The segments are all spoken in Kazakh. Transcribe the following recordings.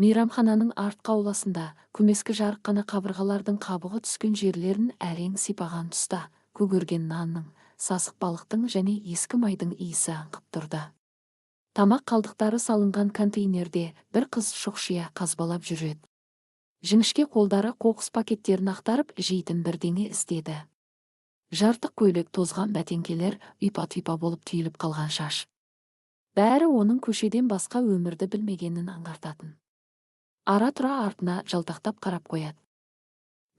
Мейрамхананың артқы ауласында көмескі жарық қана қабырғалардың қабығы түскен жерлерін әрең сипаған тұста көгерген нанның, сасық балықтың және ескі майдың иісі аңқып тұрды. Тамақ қалдықтары салынған контейнерде бір қыз шұқшия қазбалап жүреді. Жіңішке қолдары қоқыс пакеттерін ақтарып жейтін бірдеңе іздеді. Жартық көйлек, тозған бәтеңкелер, ұйпа-тұйпа болып түйіліп қалған шаш. Бәрі оның көшеден басқа өмірді білмегенін аңғартатын. Ара-тұра артына жалтақтап қарап қояды.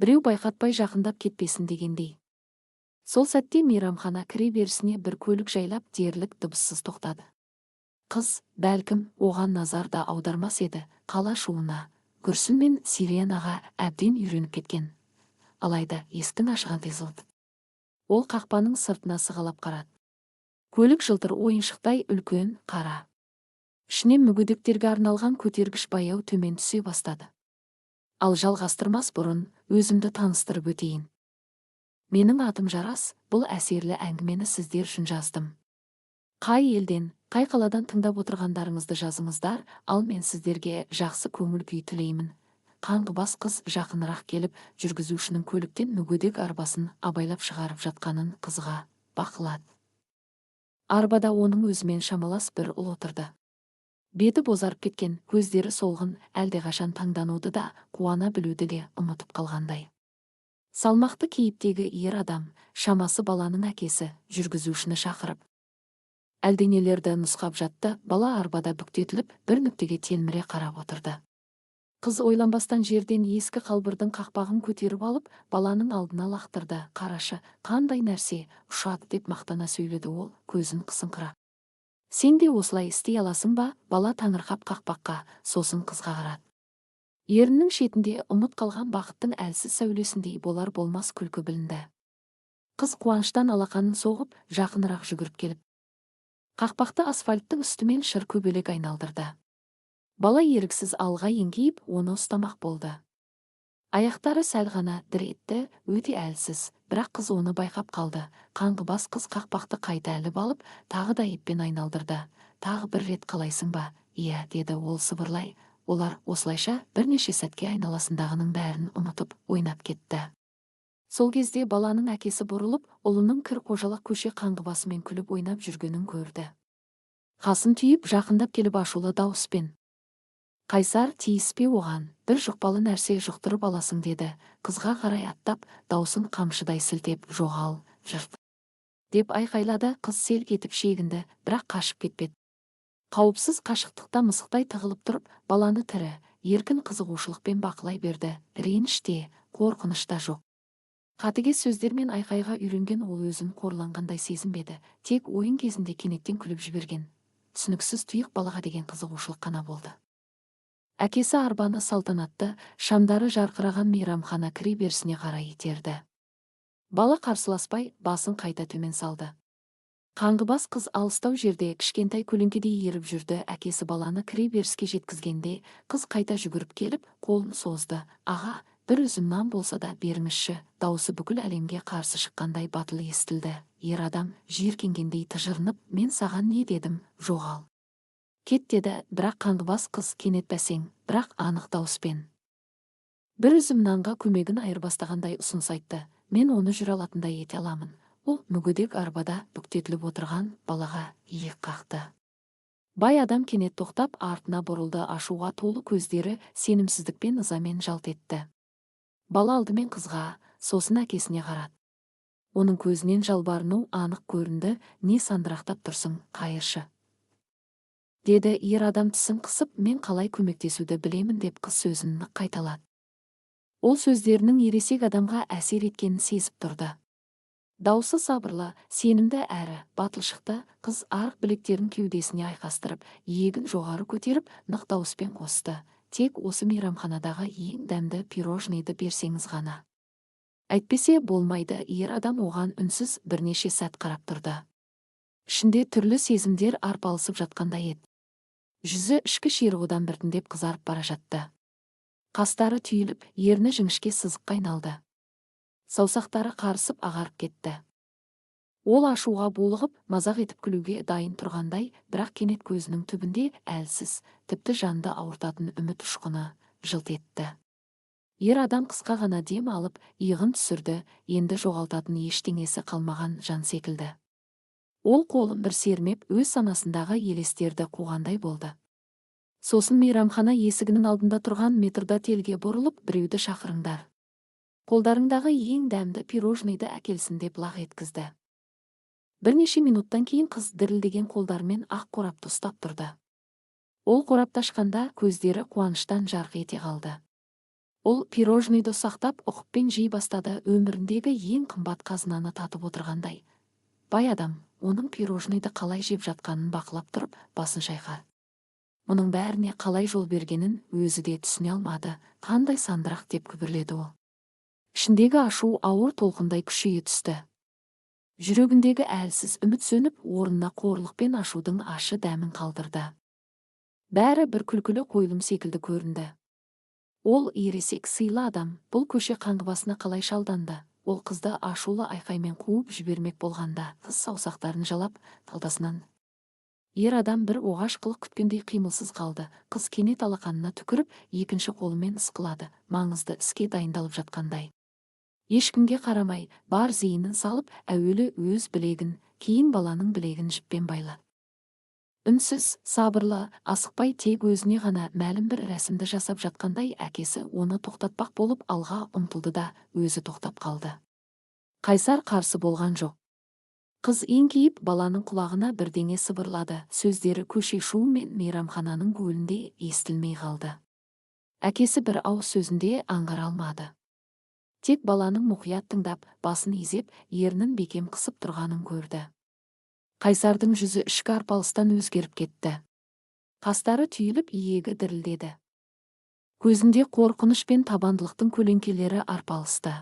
Біреу байқатпай жақындап кетпесін дегендей. Сол сәтте мейрамхана кіре берісіне бір көлік жайлап дерлік дыбыссыз тоқтады. Қыз, бәлкім, оған назар да аудармас еді, қала шуына, гүрсіл мен сиренаға әбден үйреніп кеткен. Алайда есіктің ашығын тезілді. Ол қақпаның сыртына сығалап қарады. Көлік жылтыр ойыншықтай үлкен, қара. Ішінен мүгедектерге арналған көтергіш баяу төмен түсе бастады. Ал жалғастырмас бұрын өзімді таныстырып өтейін. Менің атым Жарас, бұл әсерлі әңгімені сіздер үшін жаздым. Қай елден, қай қаладан тыңдап отырғандарыңызды жазыңыздар, ал мен сіздерге жақсы көңіл күй тілеймін. Қаңғыбас қыз жақынырақ келіп, жүргізушінің көліктен мүгедек арбасын абайлап шығарып жатқанын қызға бақылады. Арбада оның өзімен шамалас бір ұл отырды. Беті бозарып кеткен, көздері солғын, әлдеқашан таңдануды да, қуана білуді де ұмытып қалғандай. Салмақты кейіптегі ер адам, шамасы баланың әкесі, жүргізушіні шақырып әлденелерді нұсқап жатты. Бала арбада бүктетіліп, бір нүктеге телміре қарап отырды. Қыз ойланбастан жерден ескі қалбырдың қақпағын көтеріп алып, баланың алдына лақтырды. Қарашы, қандай нәрсе, ұшады деп мақтана сөйледі ол, көзін қысыңқырап. Сен де осылай істей аласың ба? Бала таңырқап қақпаққа, сосын қызға қарады. Еріннің шетінде ұмыт қалған бақыттың әлсіз сәулесіндей болар-болмас күлкі білінді. Қыз қуаныштан алақанын соғып, жақынырақ жүгіріп келіп қақпақты асфальттың үстімен шыр көбелек айналдырды. Бала еріксіз алға еңкейіп, оны ұстамақ болды. Аяқтары сәл ғана дір етті, өте әлсіз, бірақ қыз оны байқап қалды. Қаңғыбас қыз қақпақты қайта іліп алып, тағы да еппен айналдырды. Тағы бір рет қалайсың ба? Иә, деді ол сыбырлай. Олар осылайша бірнеше сәтке айналасындағының бәрін ұмытып, ойнап кетті. Сол кезде баланың әкесі бұрылып, ұлының кір қожалақ көше қаңғыбасымен күліп ойнап жүргенін көрді. Қасын түйіп, жақындап келіп ашулы дауыспен: Қайсар, тиіспе оған, бір жұқпалы нәрсе жұқтырып аласың, деді. Қызға қарай аттап, даусын қамшыдай сілтеп, жоғал, жырт деп айқайлады. Қыз селк етіп шегінді, бірақ қашып кетпеді. Қауіпсіз қашықтықта мысықтай тығылып тұрып, баланы тірі, еркін қызығушылықпен бақылай берді. Реніш те, қорқыныш та жоқ. Қатыгез сөздермен айқайға үйренген ол өзін қорланғандай сезінбеді. Тек ойын кезінде кенеттен күліп жіберген, түсініксіз тұйық балаға деген қызығушылық қана болды. Әкесі арбаны салтанатты, шамдары жарқыраған мейрамхана кіре берісіне қарай итерді. Бала қарсыласпай, басын қайта төмен салды. Қаңғыбас қыз алыстау жерде кішкентай көлеңкедей еріп жүрді. Әкесі баланы кіре беріске жеткізгенде, қыз қайта жүгіріп келіп, қолын созды. Аға, бір үзім нан болса да беріңізші. Дауысы бүкіл әлемге қарсы шыққандай батыл естілді. Ер адам жиіркенгендей тыжырынып, мен саған не дедім? Жоғал, кет, деді. Бірақ қаңғыбас қыз кенет бәсең, бірақ анық дауыспен бір үзім нанға көмегін айырбастағандай ұсыныс айтты. Мен оны жүре алатындай ете аламын. Ол мүгедек арбада бүктетіліп отырған балаға иек қақты. Бай адам кенет тоқтап, артына бұрылды. Ашуға толы көздері сенімсіздікпен ызамен жалт етті. Бала алдымен қызға, сосын әкесіне қарады. Оның көзінен жалбарыну анық көрінді. Не сандырақтап тұрсың, қайыршы, деді. Ер адам тісін қысып, мен қалай көмектесуді білемін, деп қыз сөзін қайталады. Ол сөздерінің ересек адамға әсер еткенін сезіп тұрды. Даусы сабырлы, сенімді әрі батыл шықты. Қыз арық білектерін кеудесіне айқастырып, иегін жоғары көтеріп, нық дауыспен қосты. Тек осы мейрамханадағы ең дәмді пирожныйды берсеңіз ғана. Әйтпесе болмайды. Ер адам оған үнсіз бірнеше сәт қарап тұрды. Ішінде түрлі сезімдер арпалысып жатқандай еді. Жүзі ішкі ширығудан біртіндеп қызарып бара жатты. Қастары түйіліп, ерні жіңішке сызыққа айналды. Саусақтары қарысып ағарып кетті. Ол ашуға булығып, мазақ етіп күлуге дайын тұрғандай, бірақ кенет көзінің түбінде әлсіз, тіпті жанды ауыртатын үміт ұшқыны жылт етті. Ер адам қысқа ғана дем алып, иығын түсірді, енді жоғалтатын ештеңесі қалмаған жан секілді. Ол қолын бір сермеп, өз санасындағы елестерді қуғандай болды. Сосын мейрамхана есігінің алдында тұрған метрдотельге бұрылып, біреуді шақырыңдар. Қолдарыңдағы ең дәмді пирожныйды әкелсін деп лақ еткізді. Бірнеше минуттан кейін қыз дірілдеген қолдармен ақ қорапты ұстап тұрды. Ол қорапты ашқанда көздері қуаныштан жарқ ете қалды. Ол пирожныйды ұсақтап ұқыппен жей бастады, өміріндегі ең қымбат қазынаны татып отырғандай. Бай адам оның пирожныйды қалай жеп жатқанын бақылап тұрып, басын шайқады. Мұның бәріне қалай жол бергенін өзі де түсіне алмады. Қандай сандырақ деп күбірледі ол. Ішіндегі ашу ауыр толқындай күшейе түсті. Жүрегіндегі әлсіз үміт сөніп, орнына қорлық пен ашудың ашы дәмін қалдырды. Бәрі бір күлкілі қойылым секілді көрінді. Ол ересек сыйлы адам бұл көше қаңғыбасына қалай шалданды. Ол қызды ашулы айқаймен қуып жібермек болғанда, қыз саусақтарын жалап, талтасынан. Ер адам бір оғаш қылық күткендей қимылсыз қалды. Қыз кенет алақанына түкіріп, екінші қолымен ысқылады, маңызды іске дайындалып жатқандай. Ешкімге қарамай, бар зейінін салып, әуелі өз білегін, кейін баланың білегін жіппен байлады. Үнсіз, сабырлы, асықпай тек өзіне ғана мәлім бір рәсімді жасап жатқандай, әкесі оны тоқтатпақ болып алға ұмтылды да, өзі тоқтап қалды. Қайсар қарсы болған жоқ. Қыз еңкейіп баланың құлағына бірдеңе сыбырлады, сөздері көше шуы мен мейрамхананың гуілінде естілмей қалды. Әкесі бір ауыз сөзінде аңғара алмады. Тек баланың мұқият тыңдап, басын изеп, ернін бекем қысып тұрғанын көрді. Қайсардың жүзі ішкі арпалыстан өзгеріп кетті. Қастары түйіліп, иегі дірілдеді. Көзінде қорқыныш пен табандылықтың көлеңкелері арпалысты.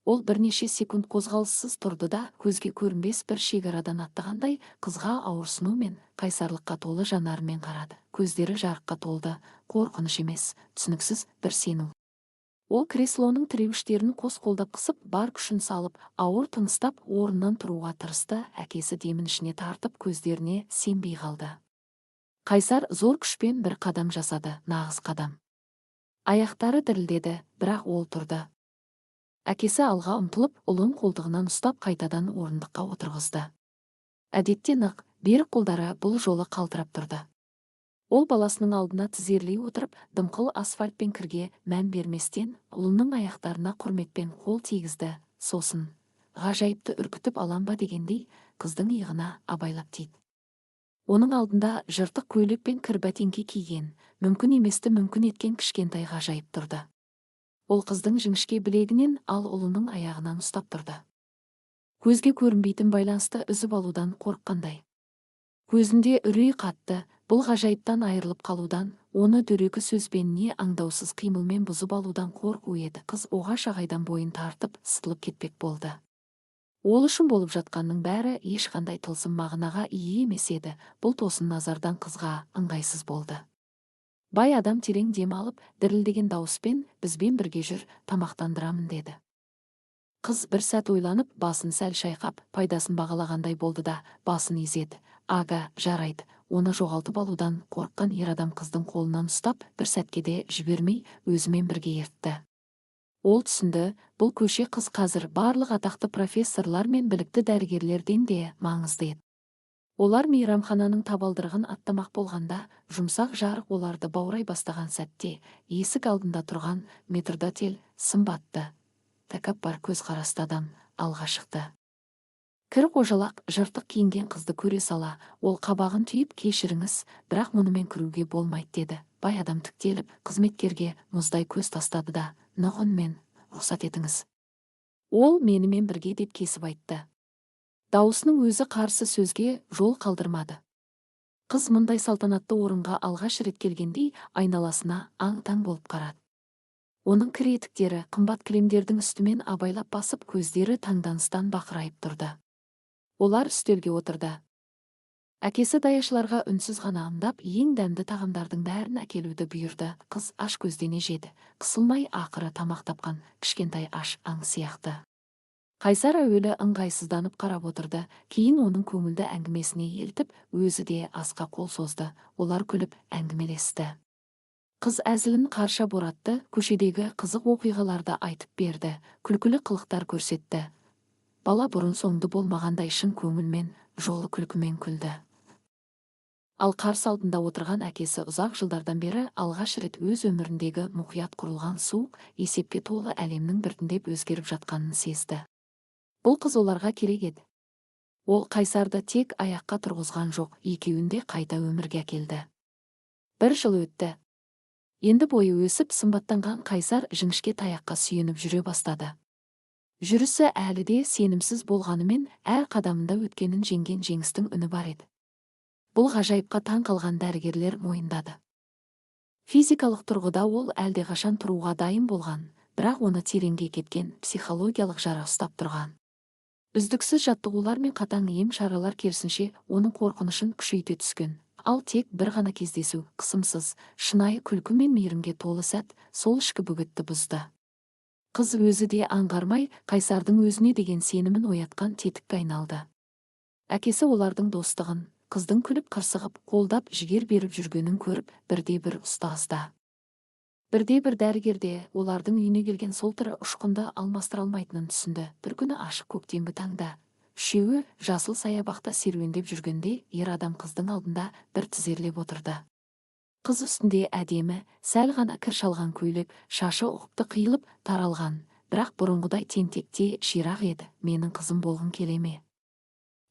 Ол бірнеше секунд қозғалыссыз тұрды да, көзге көрінбес бір шекарадан аттағандай, қызға ауырсыну мен қайсарлыққа толы жанарымен қарады. Көздері жарыққа толды, қорқыныш емес, түсініксіз бір сену. Ол креслоның тіреуіштерін қос қолдап қысып, бар күшін салып, ауыр тыныстап, орнынан тұруға тырысты. Әкесі демін ішіне тартып, көздеріне сенбей қалды. Қайсар зор күшпен бір қадам жасады, нағыз қадам. Аяқтары дірілдеді, бірақ ол тұрды. Әкесі алға ұмтылып, ұлын қолтығынан ұстап, қайтадан орындыққа отырғызды. Әдетте нық, берік қолдары бұл жолы қалтырап тұрды. Ол баласының алдына тізерлей отырып, дымқыл асфальтпен кірге мән берместен, ұлының аяқтарына құрметпен қол тигізді. Сосын, ғажайыпты үркітіп алам ба дегендей, қыздың иығына абайлап тиді. Оның алдында жыртық көйлек пен кір бәтеңке киген, мүмкін еместі мүмкін еткен кішкентай ғажайып тұрды. Ол қыздың жіңішке білегінен, ал ұлының аяғынан ұстап тұрды. Көзге көрінбейтін байланысты үзіп алудан қорыққандай. Көзінде үрей қатты, бұл ғажайыптан айырылып қалудан, оны дөрекі сөзбен не аңдаусыз қимылмен бұзып алудан қорқу еді. Қыз оғаш ағайдан бойын тартып, сытылып кетпек болды. Ол үшін болып жатқанның бәрі ешқандай тылсым мағынаға ие емес еді. Бұл тосын назардан қызға ыңғайсыз болды. Бай адам терең дем алып, дірілдеген дауыспен, бізбен бірге жүр, тамақтандырамын деді. Қыз бір сәт ойланып, басын сәл шайқап, пайдасын бағалағандай болды да, басын изеді. Ага, жарайды. Оны жоғалтып алудан қорыққан ер адам қыздың қолынан ұстап, бір сәтке де жібермей, өзімен бірге ертті. Ол түсінді, бұл көше қыз қазір барлық атақты профессорлар мен білікті дәрігерлерден де маңызды еді. Олар мейрамхананың табалдырығын аттамақ болғанда, жұмсақ жарық оларды баурай бастаған сәтте, есік алдында тұрған метрдотель сымбатты, тәкаппар көзқарасты адам алға шықты. Кір қожалақ жыртық киінген қызды көре сала, ол қабағын түйіп, кешіріңіз, бірақ мұнымен кіруге болмайды деді. Бай адам тіктеліп, қызметкерге мұздай көз тастады да, нық үнмен, рұқсат етіңіз. Ол менімен бірге деп кесіп айтты. Дауысының өзі қарсы сөзге жол қалдырмады. Қыз мұндай салтанатты орынға алғаш рет келгендей айналасына аң-таң болып қарады. Оның кір етіктері қымбат кілемдердің үстімен абайлап басып, көздері таңданыстан бақырайып тұрды. Олар үстелге отырды. Әкесі даяшыларға үнсіз ғана ымдап, ең дәмді тағамдардың бәрін әкелуді бұйырды. Қыз аш көздене жеді. Қысылмай ақыры тамақ тапқан кішкентай аш аң сияқты. Қайсар әуелі ыңғайсызданып қарап отырды, кейін оның көңілді әңгімесіне елтіп, өзі де асқа қол созды. Олар күліп әңгімелесті. Қыз әзілін қарша боратты, көшедегі қызық оқиғаларды айтып берді, күлкілі қылықтар көрсетті. Бала бұрын соңды болмағандай шын көңілмен, жолы күлкімен күлді. Ал қарсы алдында отырған әкесі ұзақ жылдардан бері алғаш рет өз өміріндегі мұқият құрылған суық, есепке толы әлемнің біртіндеп өзгеріп жатқанын сезді. Бұл қыз оларға керек еді. Ол Қайсарды тек аяққа тұрғызған жоқ, екеуінде қайта өмірге әкелді. Бір жыл өтті. Енді бойы өсіп, сымбаттанған Қайсар жіңішке таяққа сүйеніп жүре бастады. Жүрісі әлі де сенімсіз болғанымен, әр қадамында өткенін жеңген жеңістің үні бар еді. Бұл ғажайыпқа таң қалған дәрігерлер мойындады. Физикалық тұрғыда ол әлдеқашан тұруға дайын болған, бірақ оны тереңге кеткен психологиялық жара ұстап тұрған. Үздіксіз жаттығулар мен қатаң ем шаралар керісінше оның қорқынышын күшейте түскен. Ал тек бір ғана кездесу, қысымсыз, шынайы күлкі мен мейірімге толы сәт, сол ішкі бөгетті бұзды. Қыз өзі де аңғармай, Қайсардың өзіне деген сенімін оятқан тетікке айналды. Әкесі олардың достығын, қыздың күліп қырсығып, қолдап жігер беріп жүргенін көріп, бірде-бір ұстазда. Бірде-бір дәрігерде олардың үйіне келген сол тірі ұшқынды алмастыра алмайтынын түсінді. Бір күні ашық көктемгі таңда үшеуі жасыл саябақта серуендеп жүргенде ер адам қыздың алдында бір тізерлеп отырды. Қыз үстінде әдемі, сәл ғана кір шалған көйлек, шашы ұқыпты қиылып таралған, бірақ бұрынғыдай тентекте ширақ еді. «Менің қызым болғың келе ме?»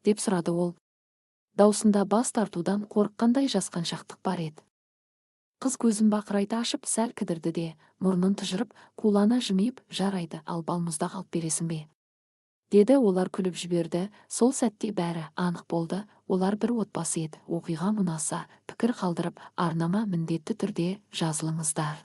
деп сұрады ол. Даусында бас тартудан қорыққандай жасқаншақтық бар еді. Қыз көзін бақырайта ашып сәл кідірді де, мұрнын тұжырып, қулана жымиып, «Жарайды, ал балмұздақ алып бересің бе?» деді. Олар күліп жіберді. Сол сәтте бәрі анық болды. Олар бір отбасы еді. Оқиға ұнаса, пікір қалдырып, арнама міндетті түрде жазылыңыздар.